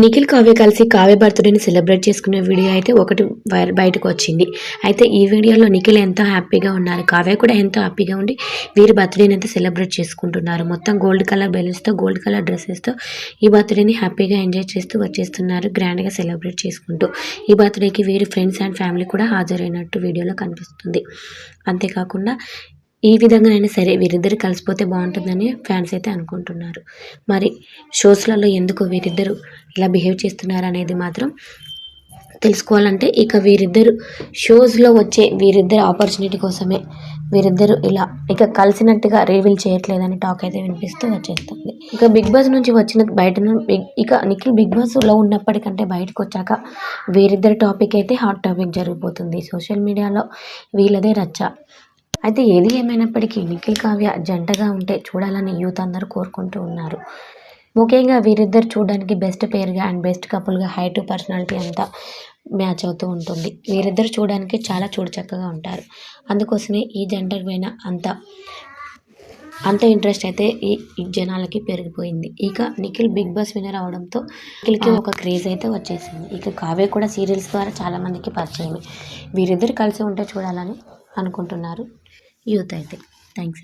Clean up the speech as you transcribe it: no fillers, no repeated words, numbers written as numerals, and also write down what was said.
నిఖిల్, కావ్య కలిసి కావ్య బర్త్డేని సెలబ్రేట్ చేసుకునే వీడియో అయితే ఒకటి బయటకు వచ్చింది. అయితే ఈ వీడియోలో నిఖిల్ ఎంతో హ్యాపీగా ఉన్నారు, కావ్య కూడా ఎంతో హ్యాపీగా ఉండి వీరి బర్త్డేని అయితే సెలబ్రేట్ చేసుకుంటున్నారు. మొత్తం గోల్డ్ కలర్ బెలూన్స్తో, గోల్డ్ కలర్ డ్రెస్సెస్తో ఈ బర్త్డేని హ్యాపీగా ఎంజాయ్ చేస్తూ వచ్చేస్తున్నారు, గ్రాండ్గా సెలబ్రేట్ చేసుకుంటూ. ఈ బర్త్డేకి వీరి ఫ్రెండ్స్ అండ్ ఫ్యామిలీ కూడా హాజరైనట్టు వీడియోలో కనిపిస్తుంది. అంతేకాకుండా ఈ విధంగానైనా సరే వీరిద్దరు కలిసిపోతే బాగుంటుందని ఫ్యాన్స్ అయితే అనుకుంటున్నారు. మరి షోస్లలో ఎందుకు వీరిద్దరు ఇలా బిహేవ్ చేస్తున్నారు అనేది మాత్రం తెలుసుకోవాలంటే ఇక వీరిద్దరు షోస్లో వచ్చే వీరిద్దరు ఆపర్చునిటీ కోసమే వీరిద్దరు ఇలా ఇక కలిసినట్టుగా రివీల్ చేయట్లేదని టాక్ అయితే వినిపిస్తూ వచ్చేస్తుంది. ఇక బిగ్ బాస్ నుంచి వచ్చిన ఇక నిఖిల్ బిగ్ బాస్లో ఉన్నప్పటికంటే బయటకు వచ్చాక వీరిద్దరు టాపిక్ అయితే హాట్ టాపిక్ జరిగిపోతుంది. సోషల్ మీడియాలో వీళ్ళదే రచ్చ. అయితే ఏది ఏమైనప్పటికీ నిఖిల్, కావ్య జంటగా ఉంటే చూడాలని యూత్ అందరూ కోరుకుంటూ ఉన్నారు. ముఖ్యంగా వీరిద్దరు చూడడానికి బెస్ట్ పేర్గా అండ్ బెస్ట్ కపుల్గా హైట్, పర్సనాలిటీ అంతా మ్యాచ్ అవుతూ ఉంటుంది. వీరిద్దరు చూడడానికి చాలా చూడచక్కగా ఉంటారు. అందుకోసమే ఈ జంట పైన అంత ఇంట్రెస్ట్ అయితే ఈ జనాలకి పెరిగిపోయింది. ఇక నిఖిల్ బిగ్ బాస్ విన్నర్ అవడంతో నిఖిల్కి ఒక క్రేజ్ అయితే వచ్చేసింది. ఇక కావ్య కూడా సీరియల్స్ ద్వారా చాలామందికి పరిచయమే. వీరిద్దరు కలిసి ఉంటే చూడాలని అనుకుంటున్నారు యూత్ అయితే. థ్యాంక్స్.